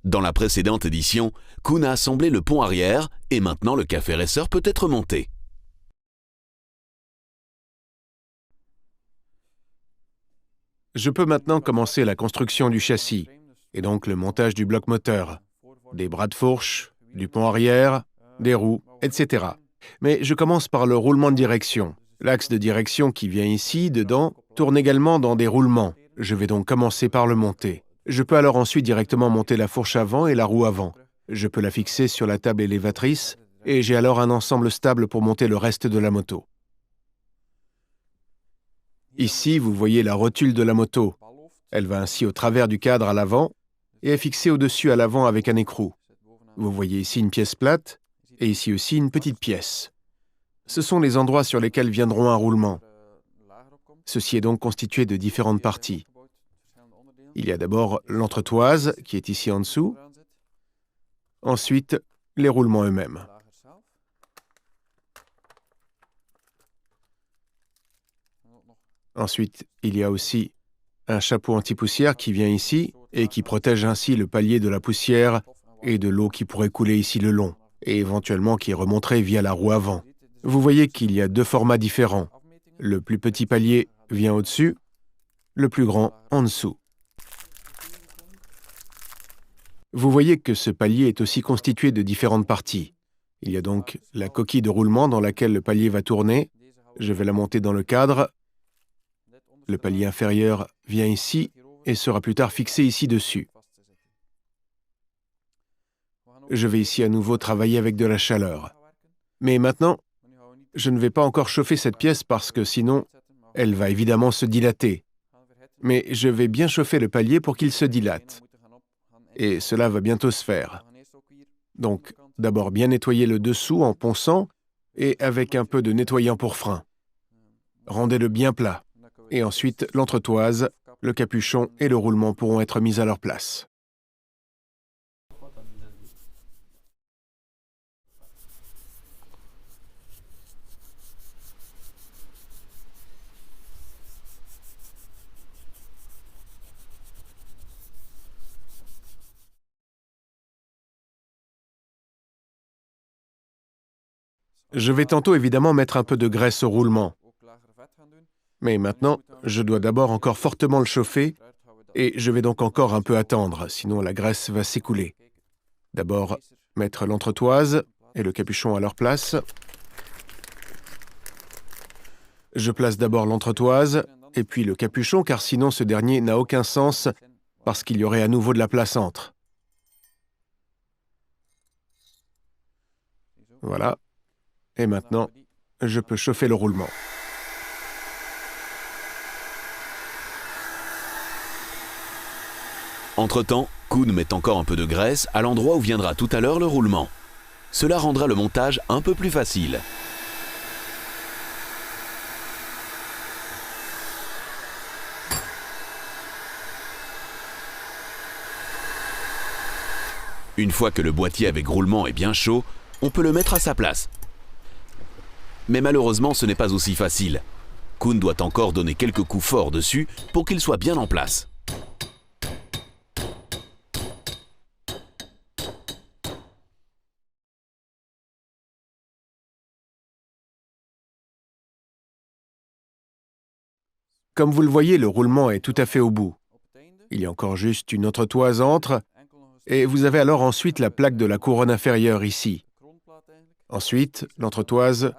Dans la précédente édition, Koen a assemblé le pont arrière et maintenant le café racer peut être monté. Je peux maintenant commencer la construction du châssis, et donc le montage du bloc moteur, des bras de fourche, du pont arrière, des roues, etc. Mais je commence par le roulement de direction. L'axe de direction qui vient ici, dedans, tourne également dans des roulements. Je vais donc commencer par le monter. Je peux alors ensuite directement monter la fourche avant et la roue avant. Je peux la fixer sur la table élévatrice, et j'ai alors un ensemble stable pour monter le reste de la moto. Ici, vous voyez la rotule de la moto. Elle va ainsi au travers du cadre à l'avant et est fixée au-dessus à l'avant avec un écrou. Vous voyez ici une pièce plate et ici aussi une petite pièce. Ce sont les endroits sur lesquels viendront un roulement. Ceci est donc constitué de différentes parties. Il y a d'abord l'entretoise qui est ici en dessous. Ensuite, les roulements eux-mêmes. Ensuite, il y a aussi un chapeau anti-poussière qui vient ici et qui protège ainsi le palier de la poussière et de l'eau qui pourrait couler ici le long et éventuellement qui remonterait via la roue avant. Vous voyez qu'il y a deux formats différents. Le plus petit palier vient au-dessus, le plus grand en dessous. Vous voyez que ce palier est aussi constitué de différentes parties. Il y a donc la coquille de roulement dans laquelle le palier va tourner. Je vais la monter dans le cadre. Le palier inférieur vient ici et sera plus tard fixé ici dessus. Je vais ici à nouveau travailler avec de la chaleur. Mais maintenant, je ne vais pas encore chauffer cette pièce parce que sinon, elle va évidemment se dilater. Mais je vais bien chauffer le palier pour qu'il se dilate. Et cela va bientôt se faire. Donc, d'abord bien nettoyer le dessous en ponçant et avec un peu de nettoyant pour frein. Rendez-le bien plat. Et ensuite, l'entretoise, le capuchon et le roulement pourront être mis à leur place. Je vais tantôt évidemment mettre un peu de graisse au roulement. Mais maintenant, je dois d'abord encore fortement le chauffer et je vais donc encore un peu attendre, sinon la graisse va s'écouler. D'abord, mettre l'entretoise et le capuchon à leur place. Je place d'abord l'entretoise et puis le capuchon, car sinon ce dernier n'a aucun sens parce qu'il y aurait à nouveau de la place entre. Voilà. Et maintenant, je peux chauffer le roulement. Entre-temps, Koen met encore un peu de graisse à l'endroit où viendra tout à l'heure le roulement. Cela rendra le montage un peu plus facile. Une fois que le boîtier avec roulement est bien chaud, on peut le mettre à sa place. Mais malheureusement, ce n'est pas aussi facile. Koen doit encore donner quelques coups forts dessus pour qu'il soit bien en place. Comme vous le voyez, le roulement est tout à fait au bout. Il y a encore juste une entretoise entre, et vous avez alors ensuite la plaque de la couronne inférieure ici. Ensuite, l'entretoise,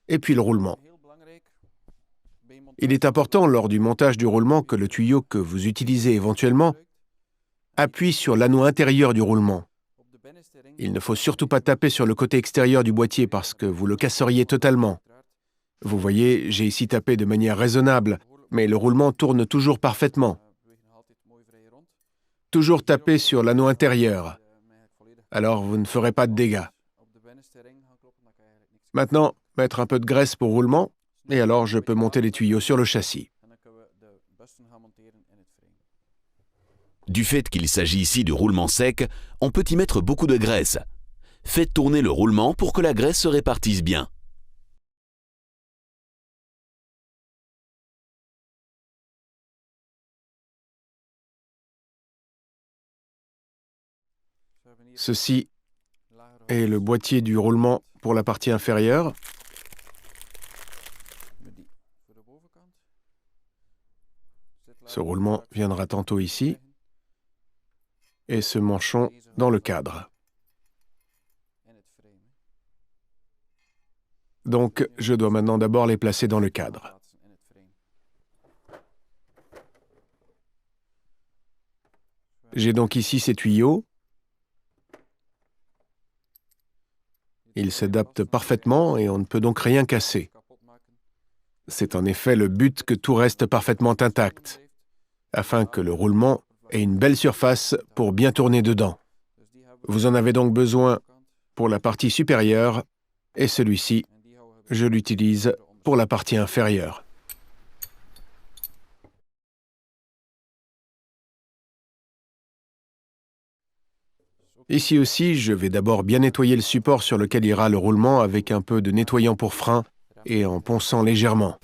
et puis le roulement. Il est important lors du montage du roulement que le tuyau que vous utilisez éventuellement appuie sur l'anneau intérieur du roulement. Il ne faut surtout pas taper sur le côté extérieur du boîtier parce que vous le casseriez totalement. Vous voyez, j'ai ici tapé de manière raisonnable, mais le roulement tourne toujours parfaitement. Toujours taper sur l'anneau intérieur. Alors vous ne ferez pas de dégâts. Maintenant, mettre un peu de graisse pour roulement, et alors je peux monter les tuyaux sur le châssis. Du fait qu'il s'agit ici du roulement sec, on peut y mettre beaucoup de graisse. Faites tourner le roulement pour que la graisse se répartisse bien. Ceci est le boîtier du roulement pour la partie inférieure. Ce roulement viendra tantôt ici et ce manchon dans le cadre. Donc, je dois maintenant d'abord les placer dans le cadre. J'ai donc ici ces tuyaux. Ils s'adaptent parfaitement et on ne peut donc rien casser. C'est en effet le but que tout reste parfaitement intact, afin que le roulement ait une belle surface pour bien tourner dedans. Vous en avez donc besoin pour la partie supérieure et celui-ci, je l'utilise pour la partie inférieure. Ici aussi, je vais d'abord bien nettoyer le support sur lequel ira le roulement avec un peu de nettoyant pour frein et en ponçant légèrement.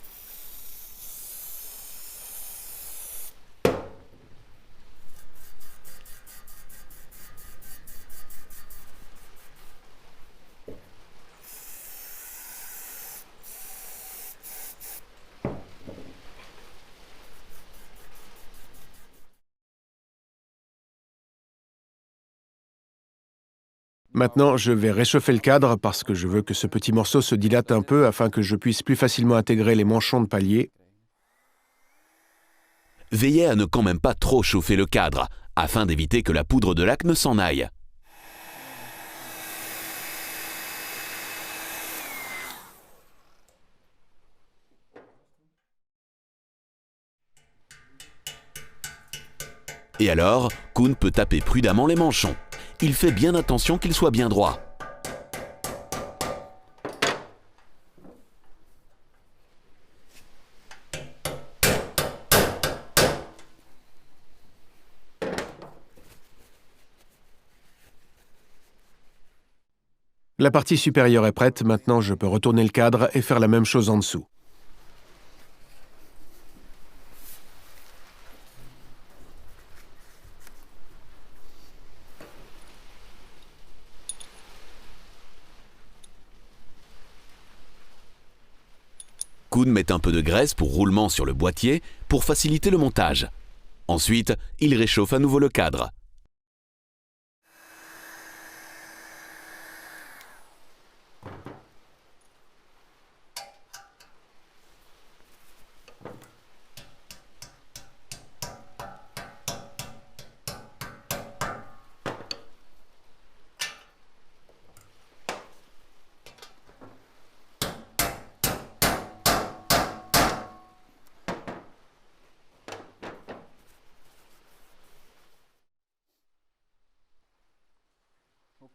Maintenant, je vais réchauffer le cadre parce que je veux que ce petit morceau se dilate un peu afin que je puisse plus facilement intégrer les manchons de palier. Veillez à ne quand même pas trop chauffer le cadre, afin d'éviter que la poudre de laque ne s'en aille. Et alors, Koen peut taper prudemment les manchons. Il fait bien attention qu'ils soient bien droits. La partie supérieure est prête, maintenant je peux retourner le cadre et faire la même chose en dessous. Koen met un peu de graisse pour roulement sur le boîtier pour faciliter le montage. Ensuite, il réchauffe à nouveau le cadre.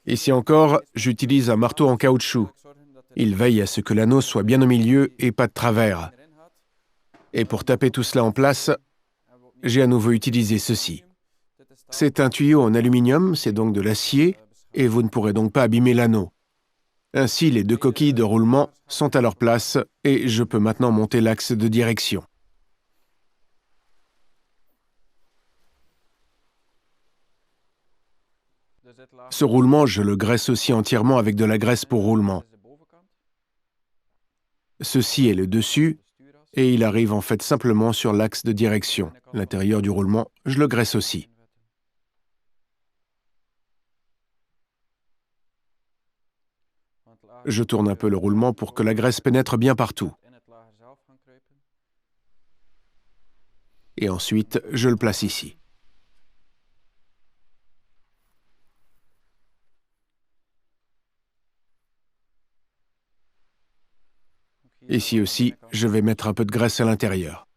Ici encore, j'utilise un marteau en caoutchouc. Il veille à ce que l'anneau soit bien au milieu et pas de travers. Et pour taper tout cela en place, j'ai à nouveau utilisé ceci. C'est un tuyau en aluminium, c'est donc de l'acier, et vous ne pourrez donc pas abîmer l'anneau. Ainsi, les deux coquilles de roulement sont à leur place et je peux maintenant monter l'axe de direction. Ce roulement, je le graisse aussi entièrement avec de la graisse pour roulement. Ceci est le dessus, et il arrive en fait simplement sur l'axe de direction. L'intérieur du roulement, je le graisse aussi. Je tourne un peu le roulement pour que la graisse pénètre bien partout. Et ensuite, je le place ici. Ici aussi, je vais mettre un peu de graisse à l'intérieur.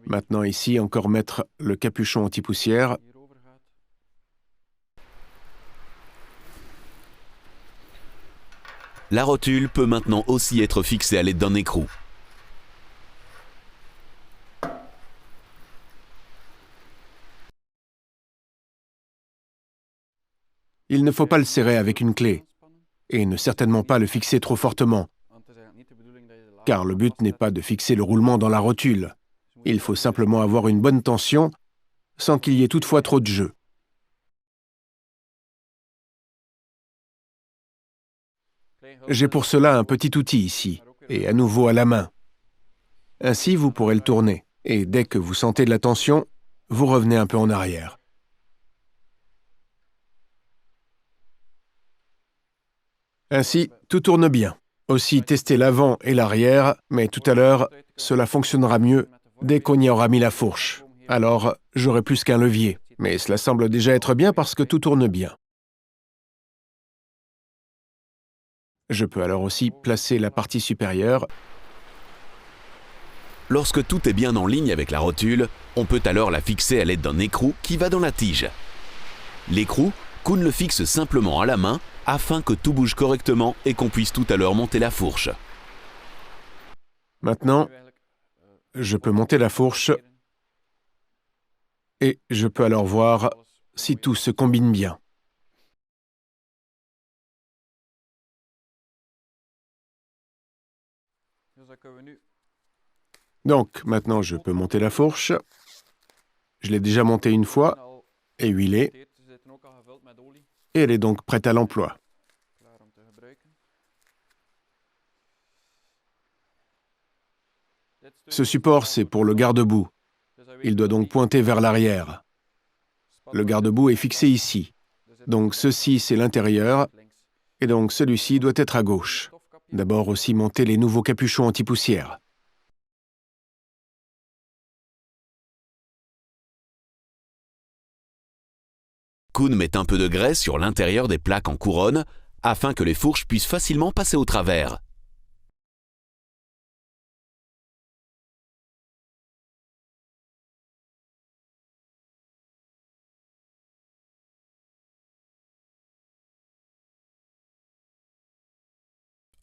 Maintenant ici, encore mettre le capuchon anti-poussière. La rotule peut maintenant aussi être fixée à l'aide d'un écrou. Il ne faut pas le serrer avec une clé. et ne certainement pas le fixer trop fortement, car le but n'est pas de fixer le roulement dans la rotule. Il faut simplement avoir une bonne tension, sans qu'il y ait toutefois trop de jeu. J'ai pour cela un petit outil ici, et à nouveau à la main. Ainsi, vous pourrez le tourner, et dès que vous sentez de la tension, vous revenez un peu en arrière. Ainsi, tout tourne bien. Aussi, testez l'avant et l'arrière, mais tout à l'heure, cela fonctionnera mieux dès qu'on y aura mis la fourche. Alors, j'aurai plus qu'un levier, mais cela semble déjà être bien parce que tout tourne bien. Je peux alors aussi placer la partie supérieure. Lorsque tout est bien en ligne avec la rotule, on peut alors la fixer à l'aide d'un écrou qui va dans la tige. L'écrou, Koen le fixe simplement à la main afin que tout bouge correctement et qu'on puisse tout à l'heure monter la fourche. Maintenant, je peux monter la fourche et je peux alors voir si tout se combine bien. Donc, maintenant, je peux monter la fourche. Je l'ai déjà montée une fois et huilée, et elle est donc prête à l'emploi. Ce support, c'est pour le garde-boue. Il doit donc pointer vers l'arrière. Le garde-boue est fixé ici. Donc ceci, c'est l'intérieur, et donc celui-ci doit être à gauche. D'abord aussi monter les nouveaux capuchons anti-poussière. Koen met un peu de graisse sur l'intérieur des plaques en couronne afin que les fourches puissent facilement passer au travers.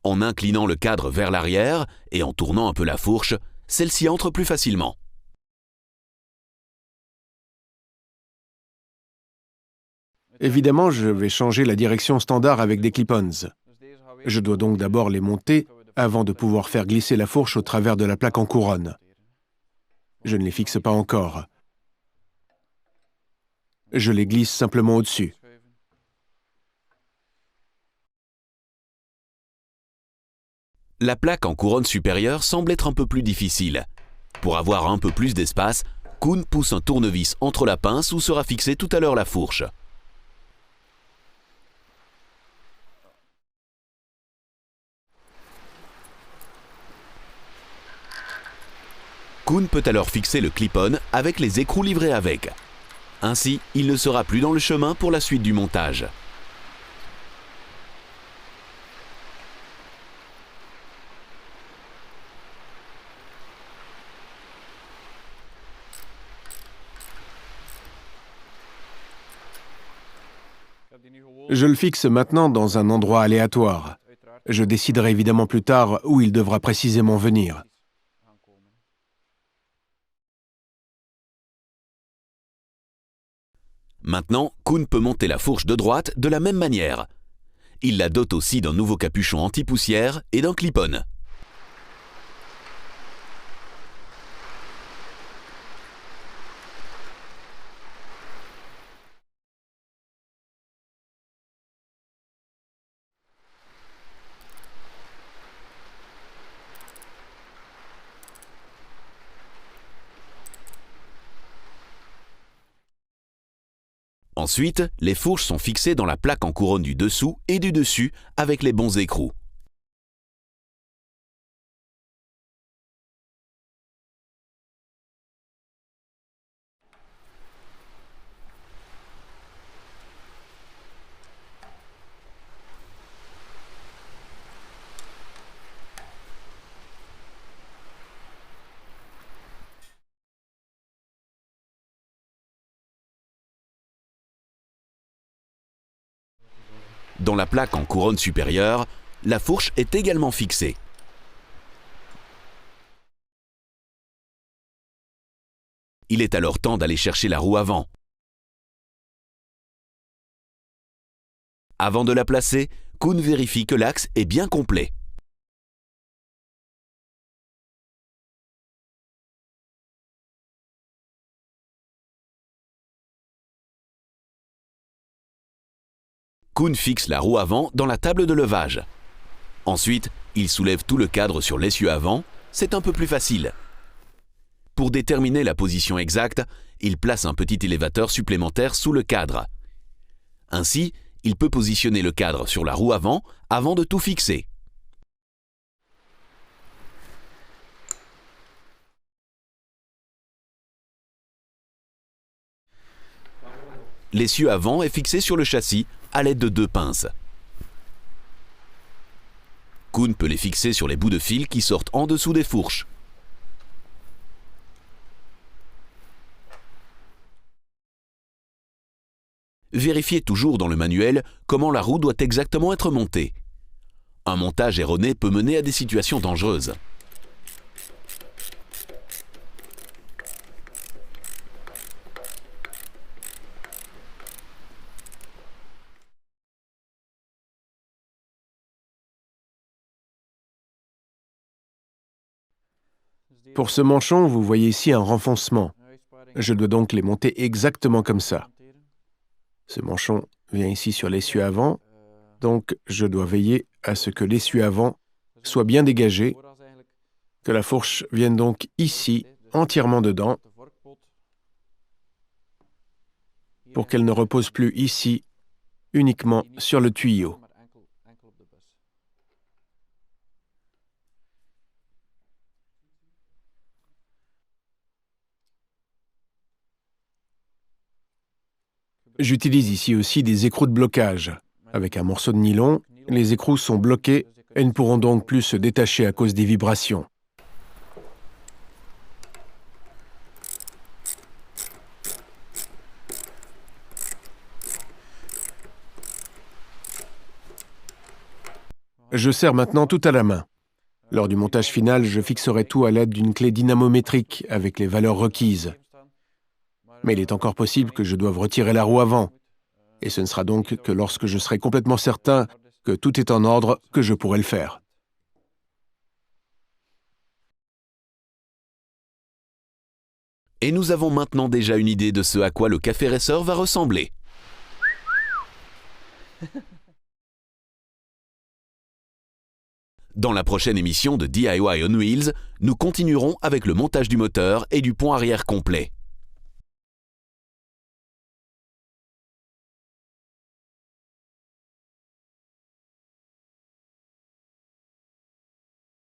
En inclinant le cadre vers l'arrière et en tournant un peu la fourche, celle-ci entre plus facilement. Évidemment, je vais changer la direction standard avec des clip-ons. Je dois donc d'abord les monter avant de pouvoir faire glisser la fourche au travers de la plaque en couronne. Je ne les fixe pas encore. Je les glisse simplement au-dessus. La plaque en couronne supérieure semble être un peu plus difficile. Pour avoir un peu plus d'espace, Koen pousse un tournevis entre la pince où sera fixée tout à l'heure la fourche. Koen peut alors fixer le clip-on avec les écrous livrés avec. Ainsi, il ne sera plus dans le chemin pour la suite du montage. Je le fixe maintenant dans un endroit aléatoire. Je déciderai évidemment plus tard où il devra précisément venir. Maintenant, Koen peut monter la fourche de droite de la même manière. Il la dote aussi d'un nouveau capuchon anti-poussière et d'un clip-on. Ensuite, les fourches sont fixées dans la plaque en couronne du dessous et du dessus avec les bons écrous. Dans la plaque en couronne supérieure, la fourche est également fixée. Il est alors temps d'aller chercher la roue avant. Avant de la placer, Koen vérifie que l'axe est bien complet. Koen fixe la roue avant dans la table de levage. Ensuite, il soulève tout le cadre sur l'essieu avant, c'est un peu plus facile. Pour déterminer la position exacte, il place un petit élévateur supplémentaire sous le cadre. Ainsi, il peut positionner le cadre sur la roue avant de tout fixer. L'essieu avant est fixé sur le châssis à l'aide de 2 pinces. Koen peut les fixer sur les bouts de fil qui sortent en dessous des fourches. Vérifiez toujours dans le manuel comment la roue doit exactement être montée. Un montage erroné peut mener à des situations dangereuses. Pour ce manchon, vous voyez ici un renfoncement. Je dois donc les monter exactement comme ça. Ce manchon vient ici sur l'essieu avant, donc je dois veiller à ce que l'essieu avant soit bien dégagé, que la fourche vienne donc ici, entièrement dedans, pour qu'elle ne repose plus ici, uniquement sur le tuyau. J'utilise ici aussi des écrous de blocage. Avec un morceau de nylon, les écrous sont bloqués et ne pourront donc plus se détacher à cause des vibrations. Je serre maintenant tout à la main. Lors du montage final, je fixerai tout à l'aide d'une clé dynamométrique avec les valeurs requises. Mais il est encore possible que je doive retirer la roue avant. Et ce ne sera donc que lorsque je serai complètement certain que tout est en ordre que je pourrai le faire. Et nous avons maintenant déjà une idée de ce à quoi le café racer va ressembler. Dans la prochaine émission de DIY on Wheels, nous continuerons avec le montage du moteur et du pont arrière complet.